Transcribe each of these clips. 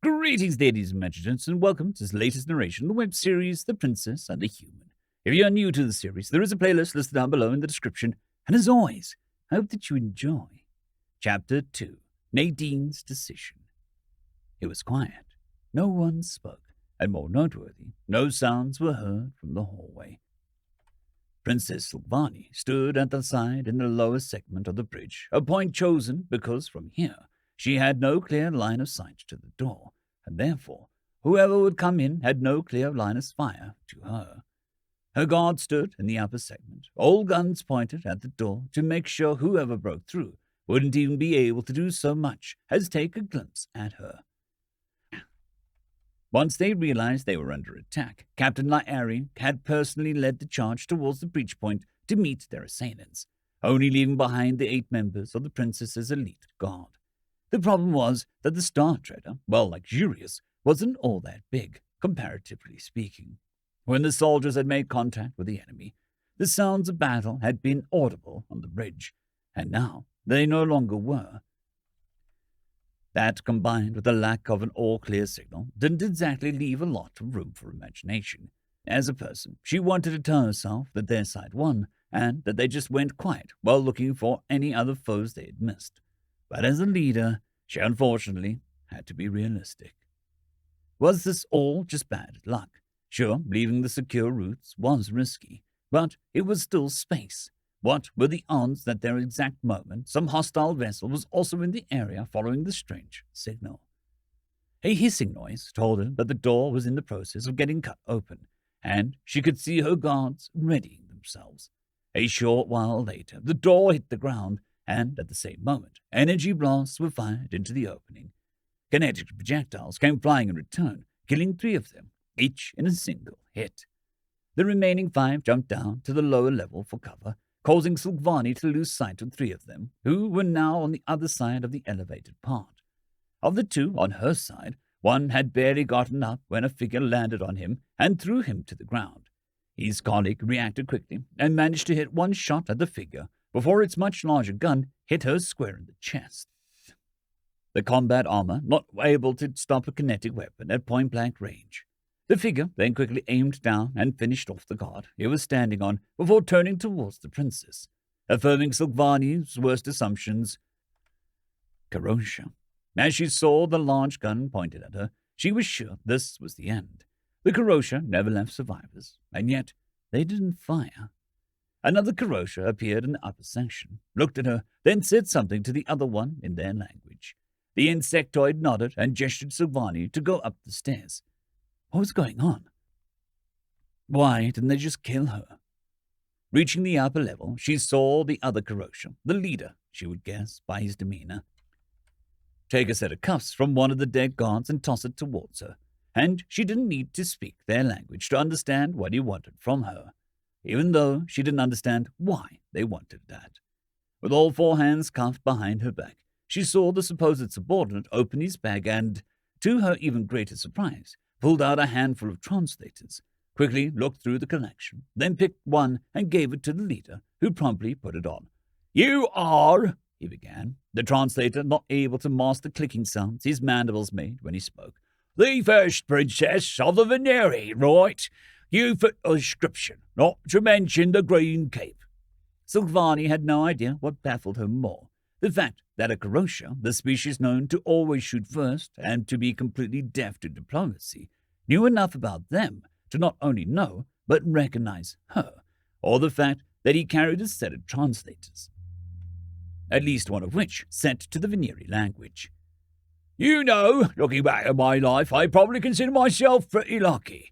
Greetings, ladies and gentlemen, and welcome to this latest narration of the web series, The Princess and the Human. If you are new to the series, there is a playlist listed down below in the description, and as always, I hope that you enjoy. Chapter 2, Nadine's Decision. It was quiet. No one spoke, and more noteworthy, no sounds were heard from the hallway. Princess Silvani stood at the side in the lower segment of the bridge, a point chosen because from here she had no clear line of sight to the door, and therefore whoever would come in had no clear line of fire to her. Her guard stood in the upper segment, all guns pointed at the door to make sure whoever broke through wouldn't even be able to do so much as take a glimpse at her. Once they realized they were under attack, Captain W.R.E had personally led the charge towards the breach point to meet their assailants, only leaving behind the 8 members of the princess's elite guard. The problem was that the Star Treader, while luxurious, wasn't all that big, comparatively speaking. When the soldiers had made contact with the enemy, the sounds of battle had been audible on the bridge, and now they no longer were. That, combined with the lack of an all-clear signal, didn't exactly leave a lot of room for imagination. As a person, she wanted to tell herself that their side won, and that they just went quiet while looking for any other foes they had missed. But as a leader, she unfortunately had to be realistic. Was this all just bad luck? Sure, leaving the secure routes was risky, but it was still space. What were the odds that their exact moment some hostile vessel was also in the area following the strange signal? A hissing noise told her that the door was in the process of getting cut open, and she could see her guards readying themselves. A short while later, the door hit the ground, and at the same moment, energy blasts were fired into the opening. Kinetic projectiles came flying in return, killing 3 of them, each in a single hit. The remaining 5 jumped down to the lower level for cover, causing Silvani to lose sight of 3 of them, who were now on the other side of the elevated part. Of the 2 on her side, one had barely gotten up when a figure landed on him and threw him to the ground. His colleague reacted quickly and managed to hit one shot at the figure before its much larger gun hit her square in the chest. The combat armor not able to stop a kinetic weapon at point-blank range. The figure then quickly aimed down and finished off the guard it was standing on before turning towards the princess, affirming Silvani's worst assumptions. Karosha. As she saw the large gun pointed at her, she was sure this was the end. The Karosha never left survivors, and yet they didn't fire. Another Karosha appeared in the upper section, looked at her, then said something to the other one in their language. The insectoid nodded and gestured Silvani to go up the stairs. What was going on? Why didn't they just kill her? Reaching the upper level, she saw the other Karosha, the leader, she would guess by his demeanor, take a set of cuffs from one of the dead guards and toss it towards her, and she didn't need to speak their language to understand what he wanted from her, even though she didn't understand why they wanted that. With all 4 hands cuffed behind her back, she saw the supposed subordinate open his bag and, to her even greater surprise, pulled out a handful of translators, quickly looked through the collection, then picked one and gave it to the leader, who promptly put it on. "You are," he began, the translator not able to mask the clicking sounds his mandibles made when he spoke, "the first princess of the Veneri, right? You fit the description, not to mention the green cape." Silvani had no idea what baffled her more. The fact that a Karosha, the species known to always shoot first and to be completely deaf to diplomacy, knew enough about them to not only know, but recognize her, or the fact that he carried a set of translators, at least one of which set to the Veneri language. "You know, looking back at my life, I probably consider myself pretty lucky.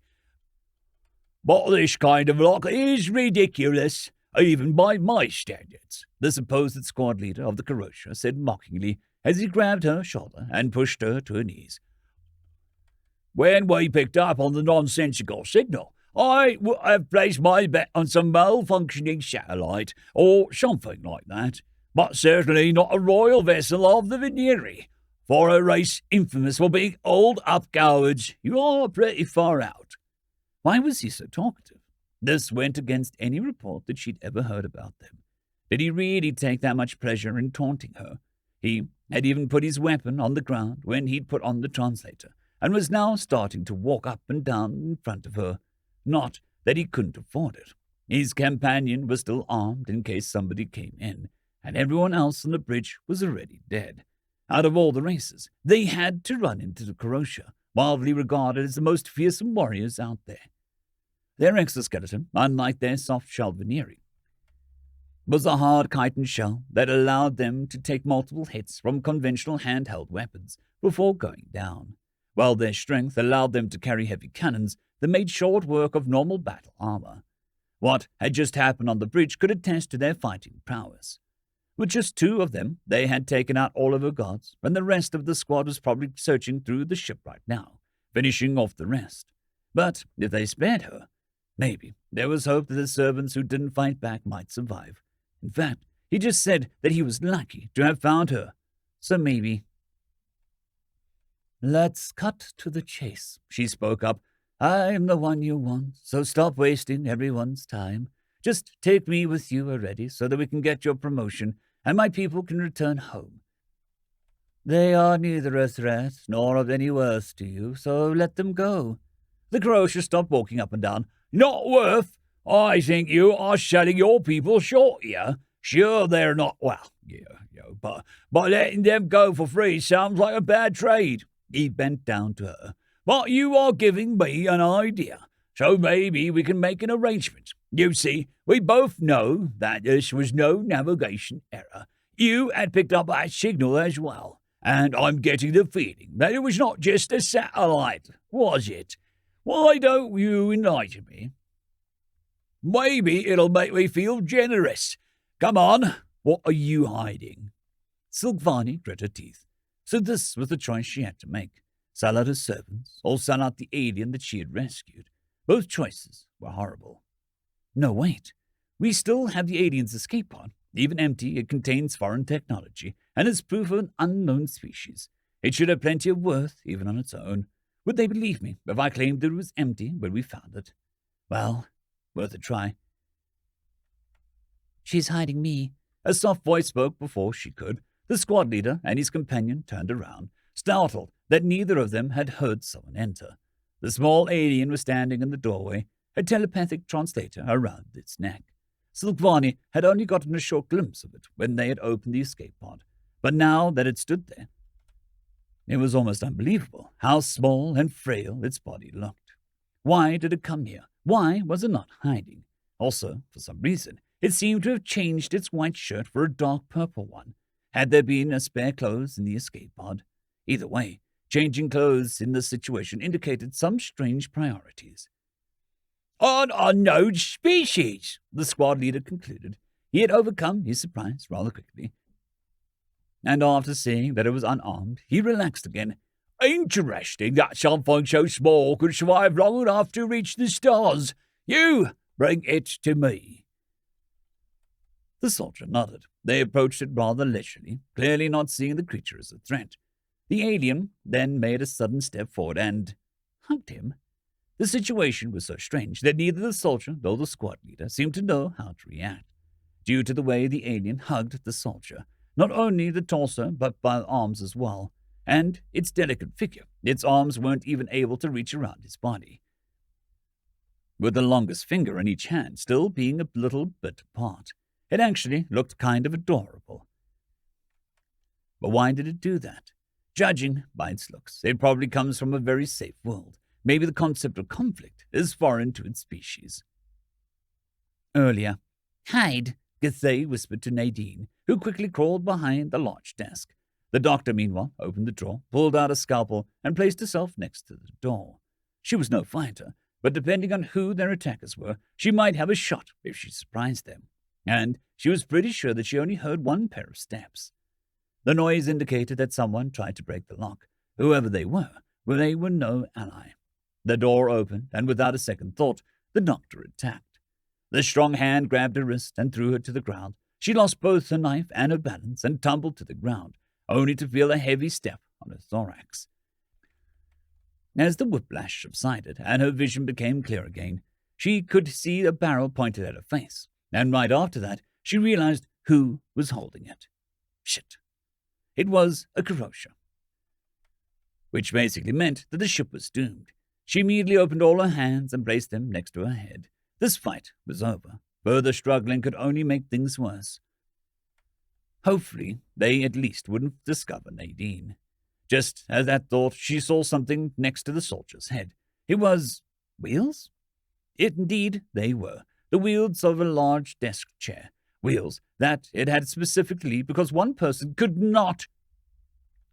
But this kind of luck is ridiculous, even by my standards," the supposed squad leader of the Karosha said mockingly as he grabbed her shoulder and pushed her to her knees. "When we picked up on the nonsensical signal, I would have placed my bet on some malfunctioning satellite or something like that, but certainly not a royal vessel of the Veneri, for a race infamous for being old-up cowards. You are pretty far out." Why was he so talkative? This went against any report that she'd ever heard about them. Did he really take that much pleasure in taunting her? He had even put his weapon on the ground when he'd put on the translator, and was now starting to walk up and down in front of her. Not that he couldn't afford it. His companion was still armed in case somebody came in, and everyone else on the bridge was already dead. Out of all the races, they had to run into the Karosha, wildly regarded as the most fearsome warriors out there. Their exoskeleton, unlike their soft-shell veneering, was a hard chitin shell that allowed them to take multiple hits from conventional handheld weapons before going down, while their strength allowed them to carry heavy cannons that made short work of normal battle armor. What had just happened on the bridge could attest to their fighting prowess. With just 2 of them, they had taken out all of her guards, and the rest of the squad was probably searching through the ship right now, finishing off the rest. But if they spared her, maybe there was hope that the servants who didn't fight back might survive. In fact, he just said that he was lucky to have found her, so maybe. "Let's cut to the chase," she spoke up. "I am the one you want, so stop wasting everyone's time. Just take me with you already so that we can get your promotion and my people can return home. They are neither a threat nor of any worth to you, so let them go." The Karosha stopped walking up and down. "Not worth? I think you are selling your people short here. Sure, they're not, well, but letting them go for free sounds like a bad trade." He bent down to her. "But you are giving me an idea, so maybe we can make an arrangement. You see, we both know that this was no navigation error. You had picked up that signal as well, and I'm getting the feeling that it was not just a satellite, was it? Why don't you enlighten me? Maybe it'll make me feel generous. Come on, what are you hiding?" Silkvani grit her teeth. So this was the choice she had to make. Sell out her servants, or sell out the alien that she had rescued. Both choices were horrible. No, wait. We still have the alien's escape pod. Even empty, it contains foreign technology, and is proof of an unknown species. It should have plenty of worth, even on its own. Would they believe me if I claimed that it was empty when we found it? Well, worth a try. "She's hiding me." A soft voice spoke before she could. The squad leader and his companion turned around, startled that neither of them had heard someone enter. The small alien was standing in the doorway, a telepathic translator around its neck. Silkvani had only gotten a short glimpse of it when they had opened the escape pod, but now that it stood there, it was almost unbelievable how small and frail its body looked. Why did it come here? Why was it not hiding? Also, for some reason, it seemed to have changed its white shirt for a dark purple one. Had there been a spare clothes in the escape pod? Either way, changing clothes in this situation indicated some strange priorities. "An unknown species," the squad leader concluded. He had overcome his surprise rather quickly, and after seeing that it was unarmed, he relaxed again. "Interesting that something so small could survive long enough to reach the stars. You bring it to me." The soldier nodded. They approached it rather leisurely, clearly not seeing the creature as a threat. The alien then made a sudden step forward and hugged him. The situation was so strange that neither the soldier nor the squad leader seemed to know how to react. Due to the way the alien hugged the soldier, not only the torso but by the arms as well, and its delicate figure, its arms weren't even able to reach around his body, with the longest finger in each hand still being a little bit apart. It actually looked kind of adorable. But why did it do that? Judging by its looks, it probably comes from a very safe world. Maybe the concept of conflict is foreign to its species. Earlier, "Hide," Gathé whispered to Nadine, who quickly crawled behind the large desk. The doctor, meanwhile, opened the drawer, pulled out a scalpel, and placed herself next to the door. She was no fighter, but depending on who their attackers were, she might have a shot if she surprised them. And she was pretty sure that she only heard one pair of steps. The noise indicated that someone tried to break the lock. Whoever they were no ally. The door opened, and without a second thought, the doctor attacked. The strong hand grabbed her wrist and threw her to the ground. She lost both her knife and her balance and tumbled to the ground, only to feel a heavy step on her thorax. As the whiplash subsided and her vision became clear again, she could see a barrel pointed at her face, and right after that, she realized who was holding it. Shit. It was a Karosha. which basically meant that the ship was doomed. She immediately opened all her hands and placed them next to her head. This fight was over. Further struggling could only make things worse. Hopefully, they at least wouldn't discover Nadine. Just as that thought, she saw something next to the soldier's head. It was wheels? Indeed, they were. The wheels of a large desk chair. Wheels that it had specifically because one person could not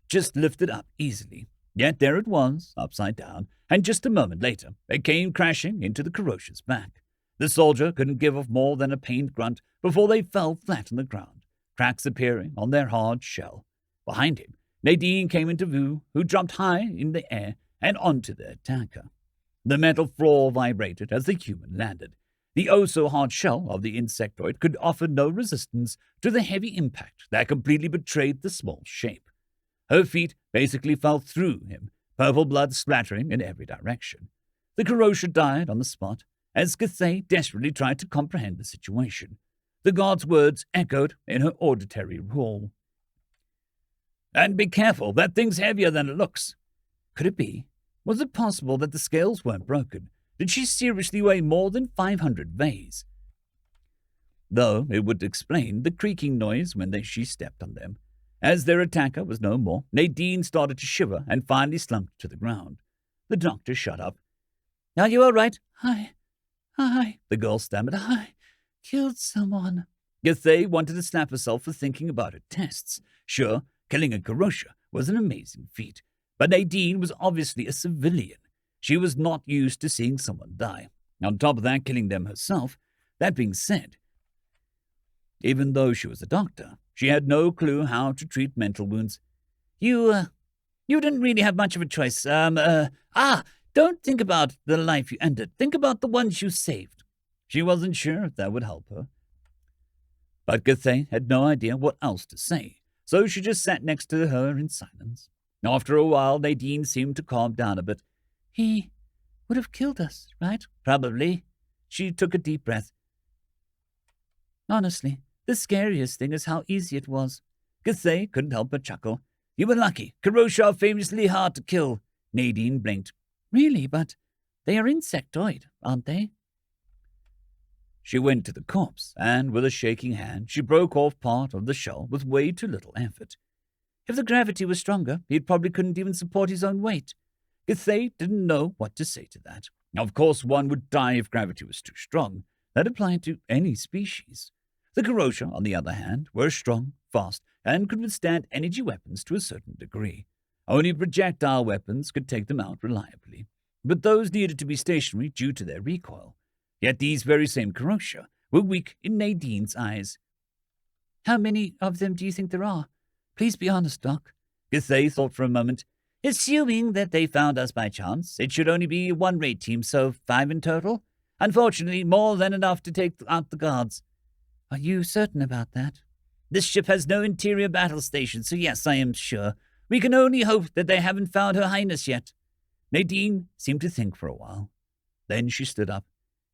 just lift it up easily. Yet there it was, upside down, and just a moment later, it came crashing into the Karosha's back. The soldier couldn't give off more than a pained grunt before they fell flat on the ground, cracks appearing on their hard shell. Behind him, Nadine came into view, who jumped high in the air and onto the attacker. The metal floor vibrated as the human landed. The oh-so-hard shell of the insectoid could offer no resistance to the heavy impact that completely betrayed the small shape. Her feet basically fell through him, purple blood splattering in every direction. The Karosha died on the spot, as Cathay desperately tried to comprehend the situation. The god's words echoed in her auditory roar. "And be careful, that thing's heavier than it looks." Could it be? Was it possible that the scales weren't broken? Did she seriously weigh more than 500 Vs? Though it would explain the creaking noise when she stepped on them. As their attacker was no more, Nadine started to shiver and finally slumped to the ground. The doctor shut up. "Are you all right?" I, the girl stammered. "I killed someone." Cathay wanted to slap herself for thinking about her tests. Sure, killing a Karosha was an amazing feat, but Nadine was obviously a civilian. She was not used to seeing someone die. On top of that, killing them herself. That being said, even though she was a doctor, she had no clue how to treat mental wounds. You didn't really have much of a choice. Don't think about the life you ended. Think about the ones you saved." She wasn't sure if that would help her. But Cathay had no idea what else to say, so she just sat next to her in silence. After a while, Nadine seemed to calm down a bit. "He would have killed us, right?" "Probably." She took a deep breath. "Honestly, the scariest thing is how easy it was." Cathay couldn't help but chuckle. "You were lucky. Karosha are famously hard to kill." Nadine blinked. "Really? But they are insectoid, aren't they?" She went to the corpse, and with a shaking hand, she broke off part of the shell with way too little effort. If the gravity was stronger, he probably couldn't even support his own weight. Cathay didn't know what to say to that. Of course, one would die if gravity was too strong. That applied to any species. The Karosha, on the other hand, were strong, fast, and could withstand energy weapons to a certain degree. Only projectile weapons could take them out reliably, but those needed to be stationary due to their recoil. Yet these very same Karosha were weak in Nadine's eyes. "How many of them do you think there are? Please be honest, Doc." Cathay thought for a moment. "Assuming that they found us by chance, it should only be one raid team, so 5 in total. Unfortunately, more than enough to take out the guards." "Are you certain about that?" "This ship has no interior battle station, so yes, I am sure. We can only hope that they haven't found Her Highness yet." Nadine seemed to think for a while. Then she stood up.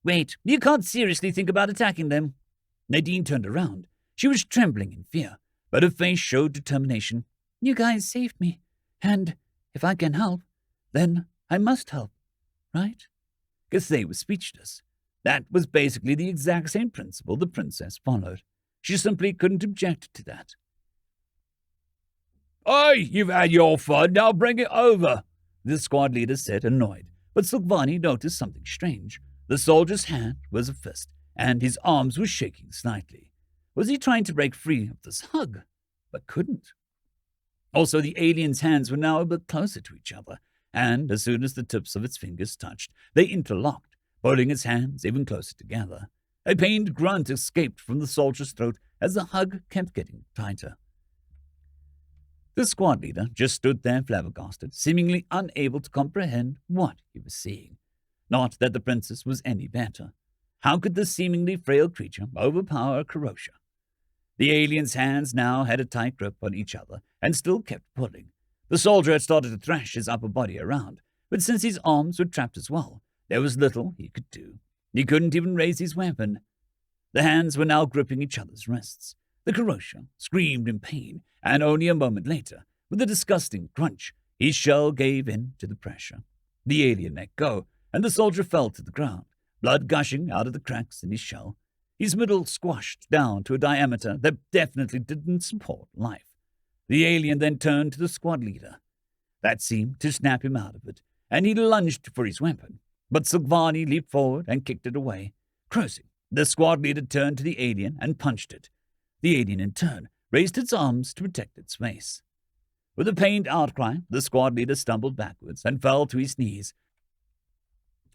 "Wait, you can't seriously think about attacking them." Nadine turned around. She was trembling in fear, but her face showed determination. "You guys saved me, and if I can help, then I must help, right?" Cathay was speechless. That was basically the exact same principle the princess followed. She simply couldn't object to that. "Oi, you've had your fun, now bring it over," the squad leader said, annoyed. But Silvani noticed something strange. The soldier's hand was a fist, and his arms were shaking slightly. Was he trying to break free of this hug, but couldn't? Also, the alien's hands were now a bit closer to each other, and as soon as the tips of its fingers touched, they interlocked, pulling its hands even closer together. A pained grunt escaped from the soldier's throat as the hug kept getting tighter. The squad leader just stood there flabbergasted, seemingly unable to comprehend what he was seeing. Not that the princess was any better. How could this seemingly frail creature overpower a Karosha? The alien's hands now had a tight grip on each other and still kept pulling. The soldier had started to thrash his upper body around, but since his arms were trapped as well, there was little he could do. He couldn't even raise his weapon. The hands were now gripping each other's wrists. The Karosha screamed in pain, and only a moment later, with a disgusting crunch, His shell gave in to the pressure. The alien let go, and the soldier fell to the ground, blood gushing out of the cracks in his shell. His middle squashed down to a diameter that definitely didn't support life. The alien then turned to the squad leader. That seemed to snap him out of it, and he lunged for his weapon. But Silvani leaped forward and kicked it away. Cursing, the squad leader turned to the alien and punched it. The alien, in turn, raised its arms to protect its face. With a pained outcry, the squad leader stumbled backwards and fell to his knees,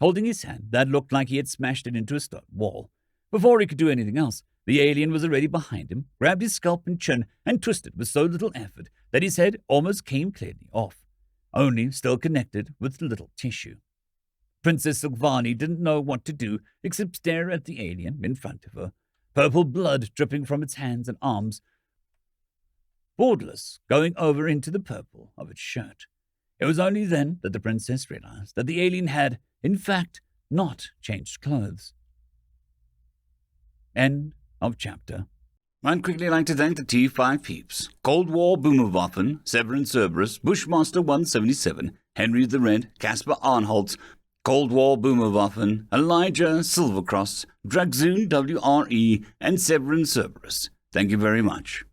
holding his hand that looked like he had smashed it into a stone wall. Before he could do anything else, the alien was already behind him, grabbed his scalp and chin, and twisted with so little effort that his head almost came clearly off, only still connected with the little tissue. Princess Silvani didn't know what to do except stare at the alien in front of her, purple blood dripping from its hands and arms, borderless, going over into the purple of its shirt. It was only then that the princess realized that the alien had, in fact, not changed clothes. End of chapter. I'd quickly like to thank the T5 peeps: Cold War Boomerwaffen, Severin Cerberus, Bushmaster 177, HenryTheRed, Casper Arnholtz, Cold War Boomerwaffen, Elijah Silvercross, Dragzoon W.R.E, and Severin Cerberus. Thank you very much.